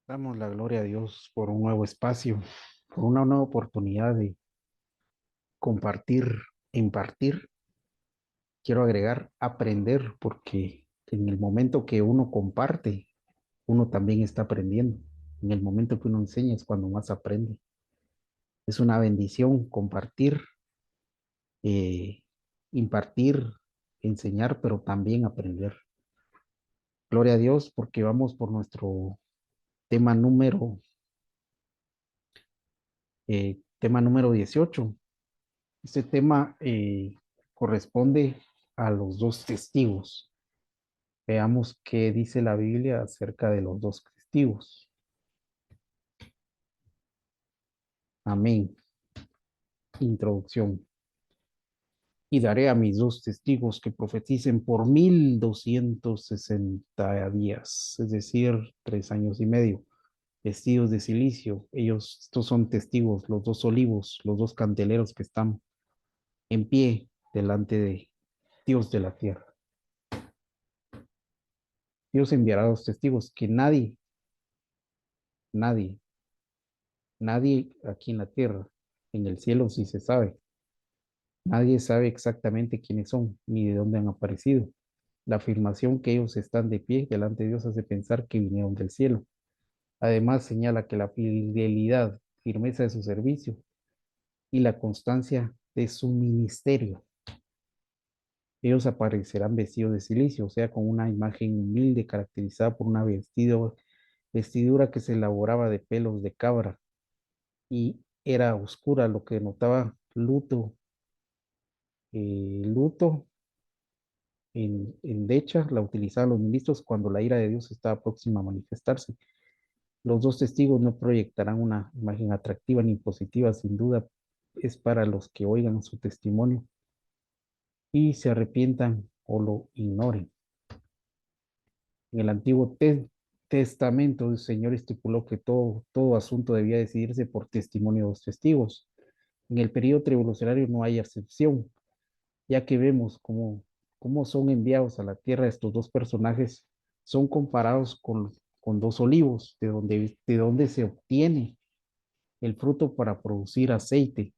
Damos la gloria a Dios por un nuevo espacio, por una nueva oportunidad de compartir, impartir. Quiero agregar aprender, porque en el momento que uno comparte, uno también está aprendiendo. En el momento que uno enseña es cuando más aprende. Es una bendición compartir, eh, impartir, enseñar, pero también aprender. Gloria a Dios, porque vamos por nuestro tema número 18. Este tema corresponde a los dos testigos. Veamos qué dice la Biblia acerca de los dos testigos. Amén. Introducción. Y daré a mis dos testigos que profeticen por 1260 días, es decir, 3 años y medio, vestidos de silicio. Estos son testigos, los dos olivos, los dos candeleros que están en pie delante de Dios de la tierra. Dios enviará dos testigos que nadie, nadie aquí en la tierra, en el cielo sí se sabe. Nadie sabe exactamente quiénes son ni de dónde han aparecido. La afirmación que ellos están de pie delante de Dios hace pensar que vinieron del cielo. Además, señala que la fidelidad, firmeza de su servicio y la constancia de su ministerio. Ellos aparecerán vestidos de silicio, o sea, con una imagen humilde caracterizada por una vestidura que se elaboraba de pelos de cabra y era oscura, lo que denotaba luto. Luto en Decha la utilizaban los ministros cuando la ira de Dios estaba próxima a manifestarse. Los dos testigos no proyectarán una imagen atractiva ni positiva, sin duda es para los que oigan su testimonio y se arrepientan o lo ignoren. En el Testamento, el Señor estipuló que todo asunto debía decidirse por testimonio de los testigos. En el periodo tribulacionario no hay excepción, ya que vemos cómo son enviados a la tierra estos dos personajes, son comparados con dos olivos, de donde se obtiene el fruto para producir aceite,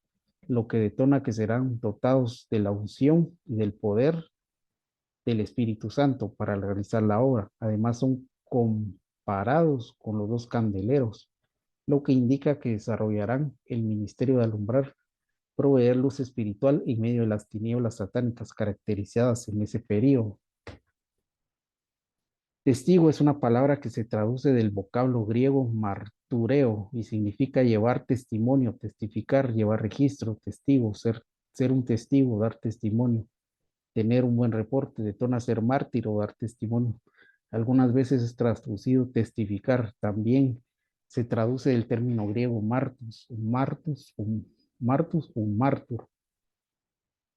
lo que detona que serán dotados de la unción y del poder del Espíritu Santo para realizar la obra. Además, son comparados con los dos candeleros, lo que indica que desarrollarán el ministerio de alumbrar, proveer luz espiritual en medio de las tinieblas satánicas caracterizadas en ese periodo. Testigo es una palabra que se traduce del vocablo griego martureo y significa llevar testimonio, testificar, llevar registro, testigo, ser un testigo, dar testimonio, tener un buen reporte, detona ser mártir o dar testimonio. Algunas veces es traducido testificar, también se traduce del término griego martus, un mártur,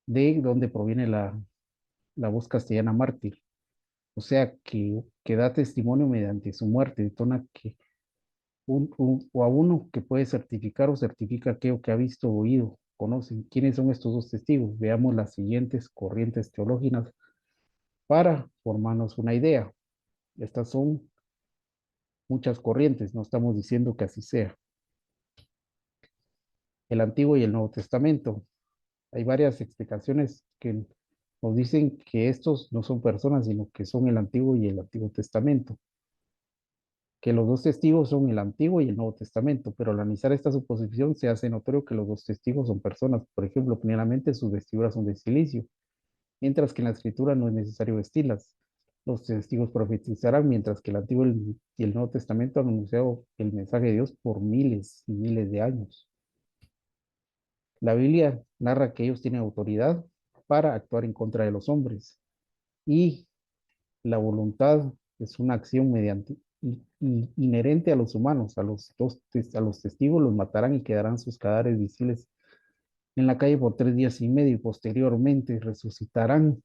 de donde proviene la voz castellana mártir, o sea, que da testimonio mediante su muerte, detona que o a uno que puede certificar o certifica aquello que ha visto o oído. ¿Conocen quiénes son estos dos testigos? Veamos las siguientes corrientes teológicas para formarnos una idea. Estas son muchas corrientes, no estamos diciendo que así sea. El Antiguo y el Nuevo Testamento. Hay varias explicaciones que nos dicen que estos no son personas, sino que son el Antiguo y el Antiguo Testamento, que los dos testigos son el Antiguo y el Nuevo Testamento, pero al analizar esta suposición se hace notorio que los dos testigos son personas. Por ejemplo, primeramente sus vestiduras son de silicio, mientras que en la Escritura no es necesario vestirlas. Los testigos profetizarán, mientras que el Antiguo y el Nuevo Testamento han anunciado el mensaje de Dios por miles y miles de años. La Biblia narra que ellos tienen autoridad para actuar en contra de los hombres y la voluntad es una acción inherente a los humanos. A los testigos los matarán y quedarán sus cadáveres visibles en la calle por 3 días y medio y posteriormente resucitarán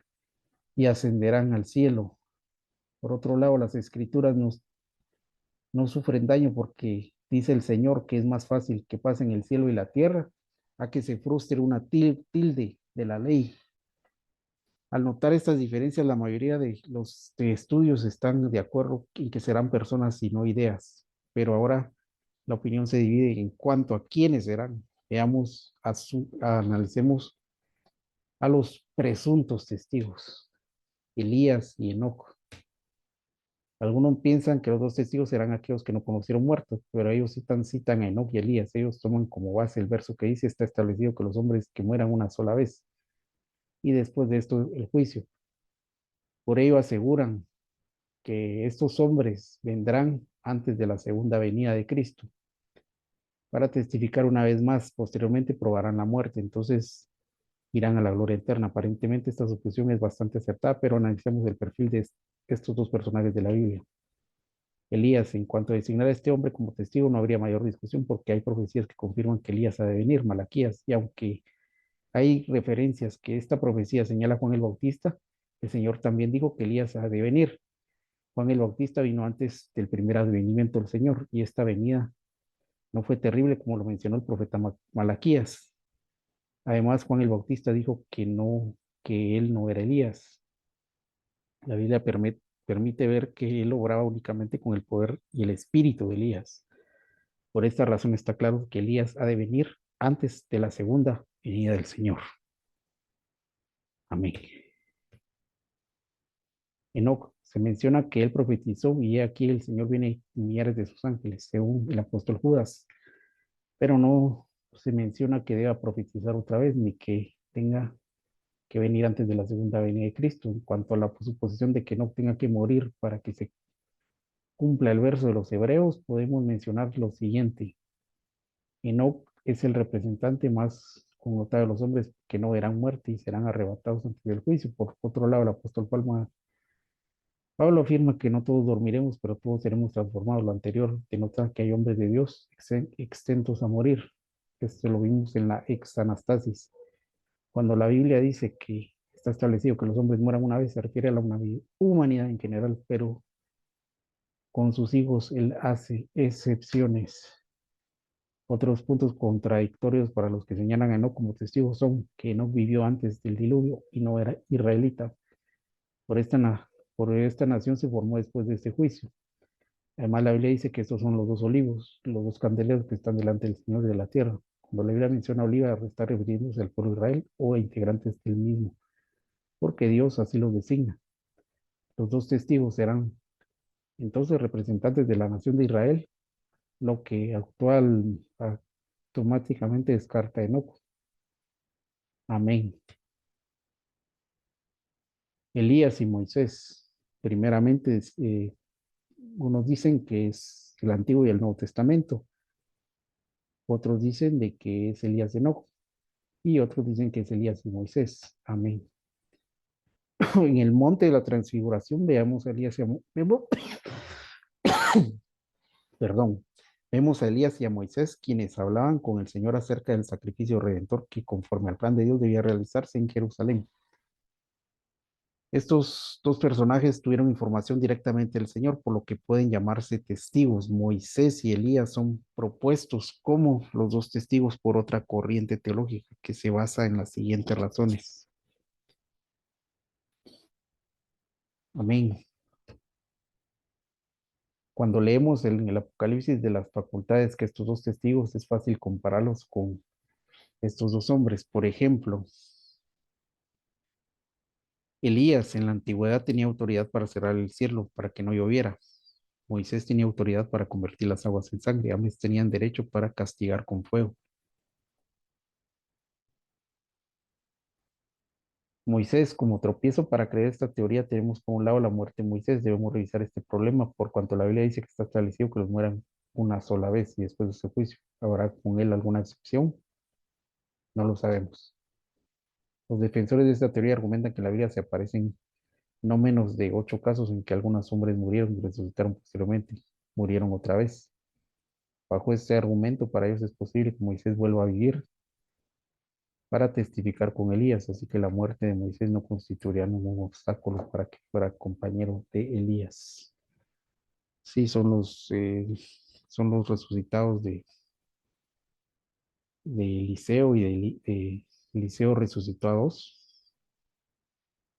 y ascenderán al cielo. Por otro lado, las escrituras no sufren daño porque dice el Señor que es más fácil que pasen el cielo y la tierra a que se frustre una tilde de la ley. Al notar estas diferencias, la mayoría de los estudios están de acuerdo en que serán personas y no ideas. pero ahora la opinión se divide en cuanto a quiénes serán. Veamos, analicemos a los presuntos testigos, Elías y Enoc. Algunos piensan que los dos testigos serán aquellos que no conocieron muertos, pero ellos citan a Enoc y Elías. Ellos toman como base el verso que dice: está establecido que los hombres que mueran una sola vez, y después de esto el juicio. Por ello aseguran que estos hombres vendrán antes de la segunda venida de Cristo para testificar una vez más. Posteriormente probarán la muerte, entonces irán a la gloria eterna. Aparentemente esta suposición es bastante acertada, pero analicemos el perfil de estos dos personajes de la Biblia. Elías, en cuanto a designar a este hombre como testigo, no habría mayor discusión porque hay profecías que confirman que Elías ha de venir, Malaquías, y aunque hay referencias que esta profecía señala a Juan el Bautista, el Señor también dijo que Elías ha de venir. Juan el Bautista vino antes del primer advenimiento del Señor, y esta venida no fue terrible como lo mencionó el profeta Malaquías. Además, Juan el Bautista dijo que no, que él no era Elías. La Biblia permite ver que él obraba únicamente con el poder y el espíritu de Elías. Por esta razón está claro que Elías ha de venir antes de la segunda venida del Señor. Amén. Enoc, se menciona que él profetizó y he aquí el Señor viene en millares de sus ángeles, según el apóstol Judas, pero no se menciona que deba profetizar otra vez ni que tenga que venir antes de la segunda venida de Cristo. En cuanto a la suposición de que no tenga que morir para que se cumpla el verso de los Hebreos, podemos mencionar lo siguiente: Enoc es el representante más connotado de los hombres que no verán muerte y serán arrebatados antes del juicio. Por otro lado, el apóstol Pablo afirma que no todos dormiremos, pero todos seremos transformados. Lo anterior denota que hay hombres de Dios exentos a morir. Esto lo vimos en la exanastasis. Cuando la Biblia dice que está establecido que los hombres mueran una vez, se refiere a la humanidad en general, pero con sus hijos él hace excepciones. Otros puntos contradictorios para los que señalan a Enoc como testigo son que Enoc vivió antes del diluvio y no era israelita. Por por esta nación se formó después de este juicio. Además, la Biblia dice que estos son los dos olivos, los dos candeleros que están delante del Señor de la tierra. Cuando la Biblia menciona oliva, está refiriéndose al pueblo de Israel o a integrantes del mismo, porque Dios así los designa. Los dos testigos serán entonces representantes de la nación de Israel, lo que automáticamente descarta a Enoc. Amén. Elías y Moisés. Primeramente, unos dicen que es el Antiguo y el Nuevo Testamento, otros dicen de que es Elías de Enoc y otros dicen que es Elías y Moisés. Amén. En el monte de la transfiguración veamos a Elías y a perdón, vemos a Elías y a Moisés quienes hablaban con el Señor acerca del sacrificio redentor que conforme al plan de Dios debía realizarse en Jerusalén. Estos dos personajes tuvieron información directamente del Señor, por lo que pueden llamarse testigos. Moisés y Elías son propuestos como los dos testigos por otra corriente teológica que se basa en las siguientes razones. Amén. Cuando leemos en el Apocalipsis de las facultades que estos dos testigos, es fácil compararlos con estos dos hombres. Por ejemplo, Elías en la antigüedad tenía autoridad para cerrar el cielo para que no lloviera. Moisés tenía autoridad para convertir las aguas en sangre. Ambos tenían derecho para castigar con fuego. Moisés, como tropiezo para creer esta teoría, tenemos por un lado la muerte de Moisés. Debemos revisar este problema por cuanto la Biblia dice que está establecido que los mueran una sola vez y después de ese juicio. ¿Habrá con él alguna excepción? No lo sabemos. Los defensores de esta teoría argumentan que en la Biblia se aparecen no menos de 8 casos en que algunos hombres murieron y resucitaron posteriormente, murieron otra vez. Bajo este argumento, para ellos es posible que Moisés vuelva a vivir para testificar con Elías, así que la muerte de Moisés no constituiría ningún obstáculo para que fuera compañero de Elías. Sí, son los resucitados de Eliseo y de Eliseo resucitó a dos.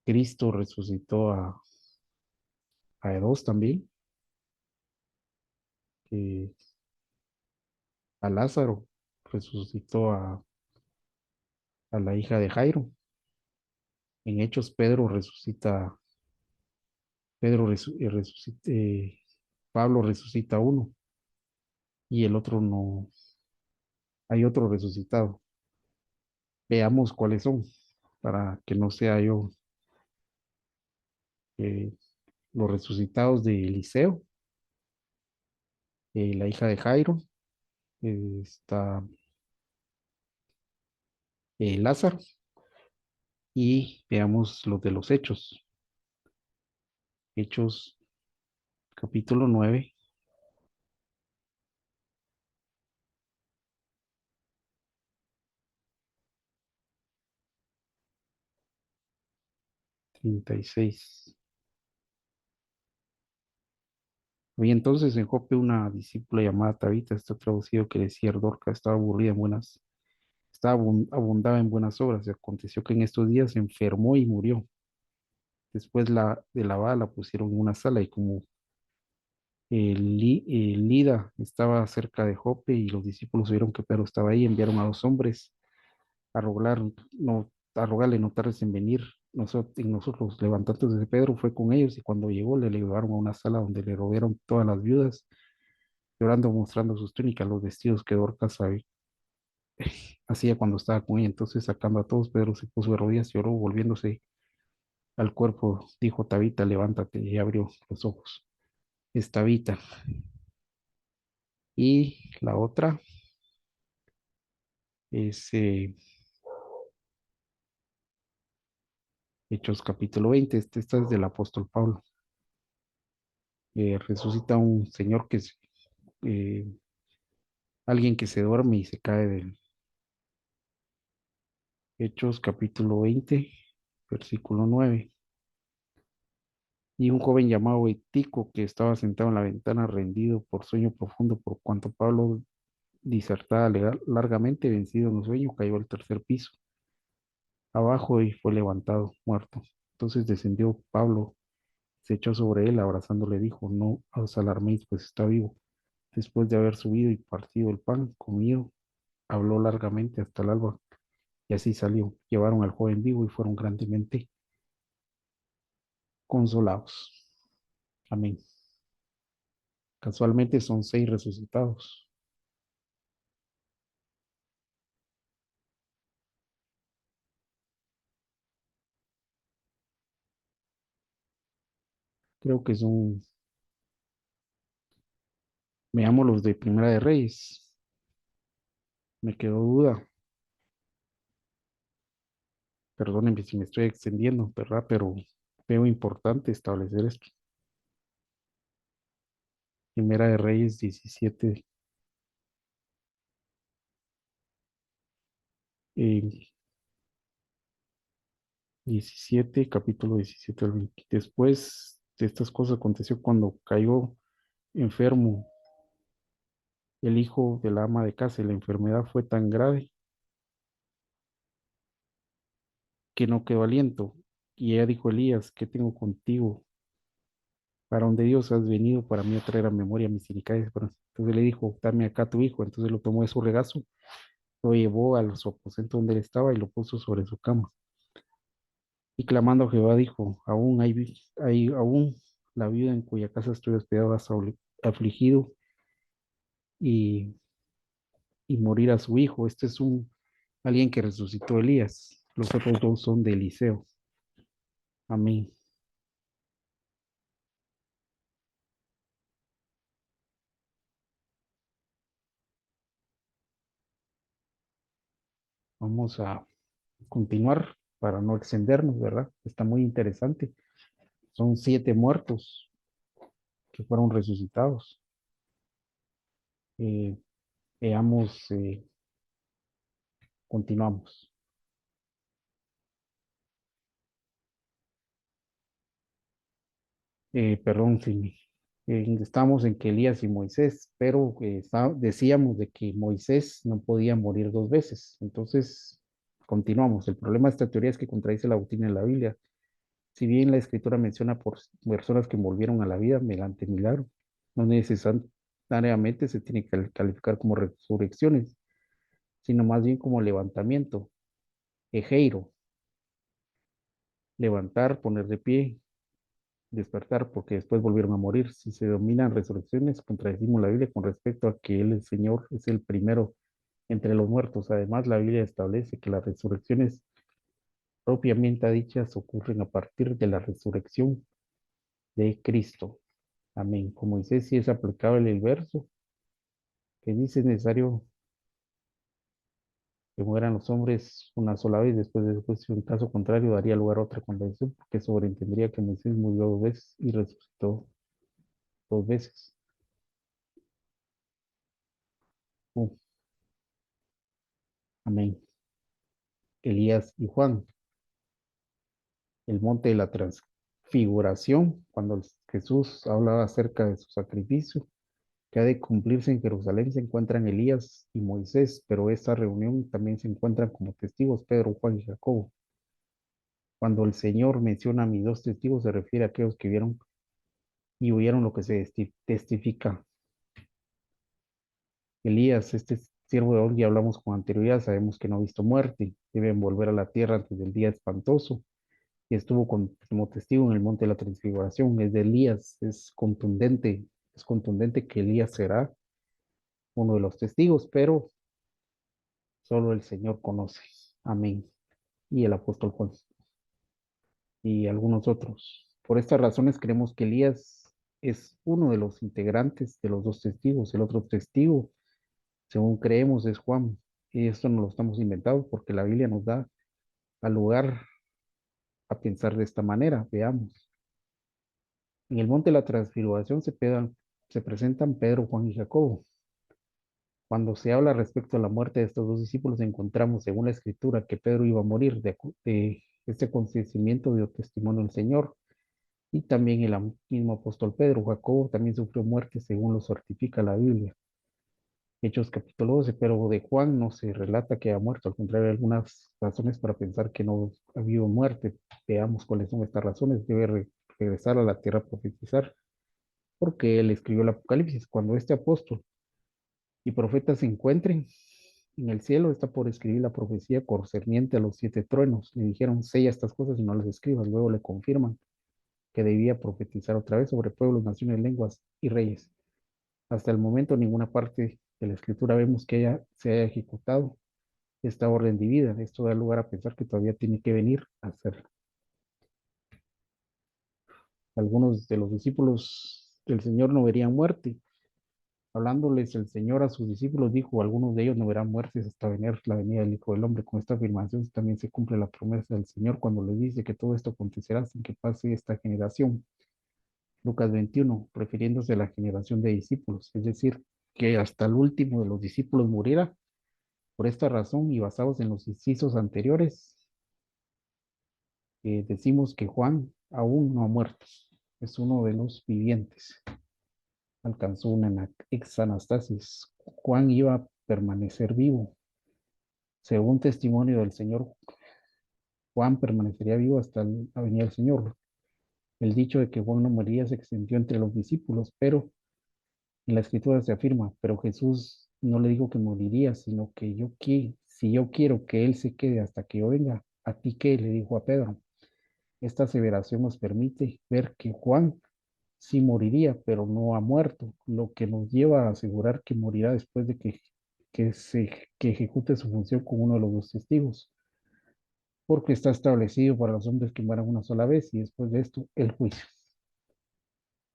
Cristo resucitó a dos también. eh, a Lázaro, resucitó a la hija de Jairo. En Hechos, Pablo resucita a uno y el otro no, hay otro resucitado. Veamos cuáles son, para que no sea yo eh, los resucitados de Eliseo, la hija de Jairo, está Lázaro, y veamos los de los Hechos. Hechos capítulo 9, 36. Y entonces en Jope una discípula llamada Tabita, está traducido que decía Dorca, estaba aburrida en buenas, abundaba en buenas obras. Y aconteció que en estos días se enfermó y murió. Después de lavada la pusieron en una sala y como Lida estaba cerca de Jope y los discípulos vieron que Pedro estaba ahí, enviaron a dos hombres a rogar, no, a rogarle no tardes en venir. Nosotros, los levantantes de Pedro, fue con ellos y cuando llegó le llevaron a una sala donde le rodearon todas las viudas, llorando, mostrando sus túnicas, los vestidos que Dorcas hacía cuando estaba con ella. Entonces, sacando a todos, Pedro se puso de rodillas, lloró, volviéndose al cuerpo, dijo, Tabita, levántate, y abrió los ojos. Es Tabita. Y la otra es Hechos capítulo 20. Esta es del apóstol Pablo. Resucita un señor eh, alguien que se duerme y se cae del Hechos capítulo 20, versículo 9. Y un joven llamado Etico que estaba sentado en la ventana rendido por sueño profundo, por cuanto Pablo disertaba largamente, vencido en un sueño, cayó al tercer piso abajo y fue levantado muerto. Entonces descendió Pablo, se echó sobre él, abrazándole, dijo, no os alarméis, pues está vivo. Después de haber subido y partido el pan, comido, habló largamente hasta el alba, y así salió. Llevaron al joven vivo y fueron grandemente consolados. Amén. Casualmente son 6 resucitados. Creo que son, veamos los de Primera de Reyes. Me quedó duda. Perdónenme si me estoy extendiendo, ¿verdad? Pero veo importante establecer esto. Primera de Reyes 17, 17, capítulo 17 al 20. Después de estas cosas aconteció cuando cayó enfermo el hijo de la ama de casa y la enfermedad fue tan grave que no quedó aliento. Y ella dijo, Elías, ¿qué tengo contigo? ¿Para donde Dios has venido para mí a traer a memoria misericordia? Entonces le dijo, dame acá tu hijo. Entonces lo tomó de su regazo, lo llevó a su aposento donde él estaba y lo puso sobre su cama. Y clamando a Jehová dijo, aún la viuda en cuya casa estoy hospedado hasta afligido y, y morir a su hijo. Este es alguien que resucitó a Elías. Los otros dos son de Eliseo. Amén. Vamos a continuar para no extendernos, ¿verdad? Está muy interesante. Son 7 muertos que fueron resucitados. Eh, veamos, continuamos. Perdón, sí, estamos en que Elías y Moisés, pero decíamos de que Moisés no podía morir 2 veces. Entonces, continuamos. El problema de esta teoría es que contradice la doctrina de la Biblia. Si bien la escritura menciona por personas que volvieron a la vida mediante milagro, no es necesario, necesariamente se tiene que calificar como resurrecciones, sino más bien como levantamiento, ejeiro, levantar, poner de pie, despertar, porque después volvieron a morir. Si se dominan resurrecciones, contradecimos la Biblia con respecto a que Él, el Señor, es el primero entre los muertos. Además, la Biblia establece que las resurrecciones propiamente dichas ocurren a partir de la resurrección de Cristo. Amén. Como dice, si es aplicable el verso que dice es necesario que mueran los hombres una sola vez, después de juicio, en caso contrario daría lugar a otra condenación, porque sobreentendería que Moisés murió 2 veces y resucitó 2 veces. Uh, amén. Elías y Juan, el monte de la transfiguración, cuando Jesús hablaba acerca de su sacrificio, que ha de cumplirse en Jerusalén, se encuentran Elías y Moisés, pero esta reunión también se encuentran como testigos Pedro, Juan y Jacobo. Cuando el Señor menciona a mis dos testigos, se refiere a aquellos que vieron y oyeron lo que se testifica. Elías, este siervo de Dios, ya hablamos con anterioridad, sabemos que no ha visto muerte, deben volver a la tierra antes del día espantoso, y estuvo como testigo en el monte de la transfiguración. Es de Elías, es contundente que Elías será uno de los testigos, pero solo el Señor conoce. Amén. Y el apóstol Juan y algunos otros. Por estas razones creemos que Elías es uno de los integrantes de los dos testigos. El otro testigo, según creemos, es Juan. Y esto no lo estamos inventando porque la Biblia nos da al lugar a pensar de esta manera. Veamos. En el monte de la transfiguración se presentan Pedro, Juan y Jacobo. Cuando se habla respecto a la muerte de estos dos discípulos, encontramos, según la Escritura, que Pedro iba a morir de este acontecimiento dio testimonio del Señor. Y también el mismo apóstol Pedro, Jacobo, también sufrió muerte, según lo certifica la Biblia. Hechos capítulo 12, pero de Juan no se relata que haya muerto, al contrario, hay algunas razones para pensar que no ha habido muerte. Veamos cuáles son estas razones. Debe regresar a la tierra a profetizar, porque él escribió el Apocalipsis. Cuando este apóstol y profeta se encuentren en el cielo, está por escribir la profecía concerniente a los 7 truenos. Le dijeron, sella estas cosas y no las escribas. Luego le confirman que debía profetizar otra vez sobre pueblos, naciones, lenguas y reyes. Hasta el momento, en ninguna parte de la escritura vemos que se haya ejecutado esta orden divina. Esto da lugar a pensar que todavía tiene que venir a hacerlo. Algunos de los discípulos del Señor no verían muerte. Hablándoles el Señor a sus discípulos, dijo, algunos de ellos no verán muertes hasta venir la venida del Hijo del Hombre. Con esta afirmación también se cumple la promesa del Señor cuando les dice que todo esto acontecerá sin que pase esta generación. Lucas 21, refiriéndose a la generación de discípulos, es decir, que hasta el último de los discípulos muriera. Por esta razón y basados en los incisos anteriores, decimos que Juan aún no ha muerto, es uno de los vivientes. Alcanzó una exanastasis. Juan iba a permanecer vivo. Según testimonio del Señor, Juan permanecería vivo hasta la venida del Señor. El dicho de que Juan no moría se extendió entre los discípulos, pero en la escritura se afirma, pero Jesús no le dijo que moriría, sino que si yo quiero que él se quede hasta que yo venga, ¿a ti qué? Le dijo a Pedro. Esta aseveración nos permite ver que Juan sí moriría, pero no ha muerto, lo que nos lleva a asegurar que morirá después de que ejecute su función con uno de los dos testigos, porque está establecido para los hombres que mueran una sola vez y después de esto el juicio.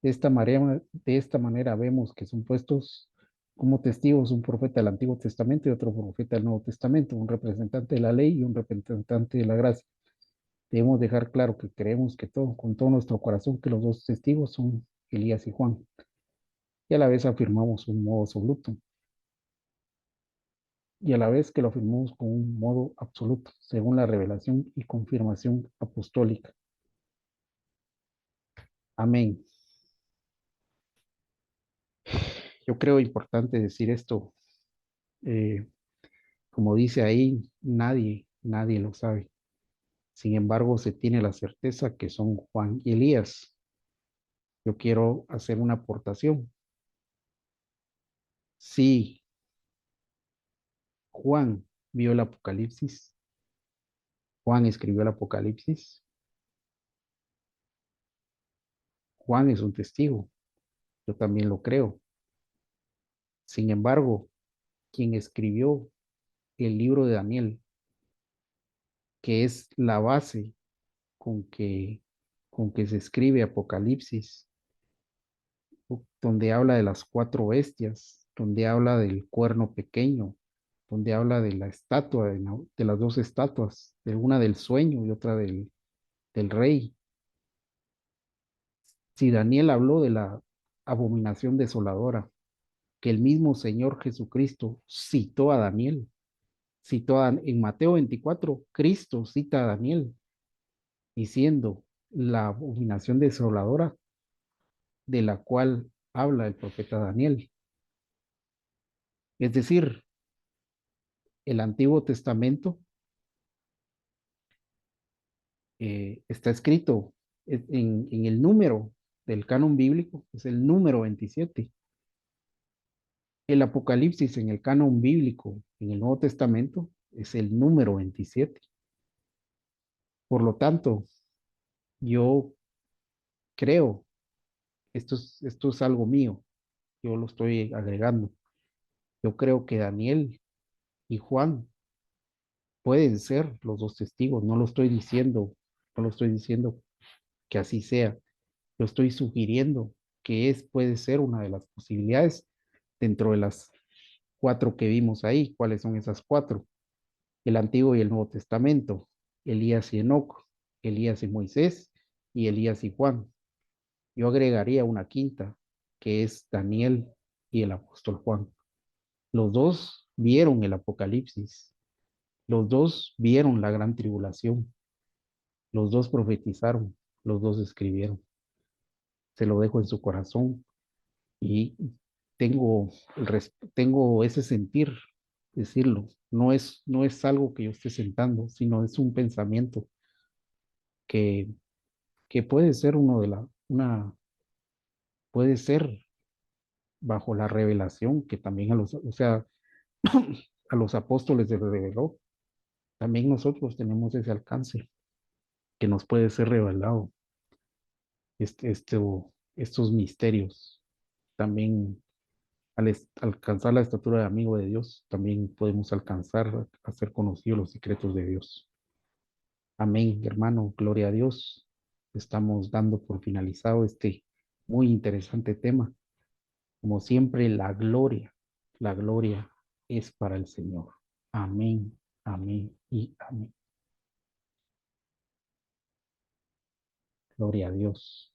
De esta manera vemos que son puestos como testigos un profeta del Antiguo Testamento y otro profeta del Nuevo Testamento, un representante de la ley y un representante de la gracia. Debemos dejar claro que creemos con todo nuestro corazón, que los dos testigos son Elías y Juan, y a la vez afirmamos un modo absoluto, y a la vez que lo afirmamos con un modo absoluto, según la revelación y confirmación apostólica. Amén. Yo creo importante decir esto. eh, Como dice ahí, nadie lo sabe. Sin embargo, se tiene la certeza que son Juan y Elías. Yo quiero hacer una aportación. Si Juan vio el Apocalipsis, Juan escribió el Apocalipsis, Juan es un testigo, yo también lo creo. Sin embargo, quien escribió el libro de Daniel, que es la base con que, con que se escribe Apocalipsis, donde habla de las cuatro bestias, donde habla del cuerno pequeño, donde habla de la estatua, de las dos estatuas, de una del sueño y otra del rey. Si Daniel habló de la abominación desoladora, que el mismo Señor Jesucristo citó a Daniel, en Mateo 24, Cristo cita a Daniel diciendo la abominación desoladora de la cual habla el profeta Daniel. Es decir, el Antiguo Testamento está escrito en el número del canon bíblico, es el número 27. El Apocalipsis en el canon bíblico, en el Nuevo Testamento, es el número 27. Por lo tanto, yo creo, esto es algo mío, yo lo estoy agregando. Yo creo que Daniel y Juan pueden ser los dos testigos, no lo estoy diciendo que así sea, lo estoy sugiriendo que puede ser una de las posibilidades dentro de las cuatro que vimos ahí. ¿Cuáles son esas cuatro? El Antiguo y el Nuevo Testamento, Elías y Enoc, Elías y Moisés y Elías y Juan. Yo agregaría una quinta, que es Daniel y el apóstol Juan. Los dos vieron el Apocalipsis, los dos vieron la gran tribulación, los dos profetizaron, los dos escribieron. Se lo dejo en su corazón y tengo ese sentir, decirlo. No es algo que yo esté sentando, sino es un pensamiento que, que puede ser puede ser bajo la revelación que también o sea, a los apóstoles se les reveló. También nosotros tenemos ese alcance que nos puede ser revelado, estos misterios. También alcanzar la estatura de amigo de Dios, también podemos alcanzar a ser conocidos los secretos de Dios. Amén, hermano, gloria a Dios. Estamos dando por finalizado este muy interesante tema. Como siempre, la gloria es para el Señor. Amén, amén y amén. Gloria a Dios.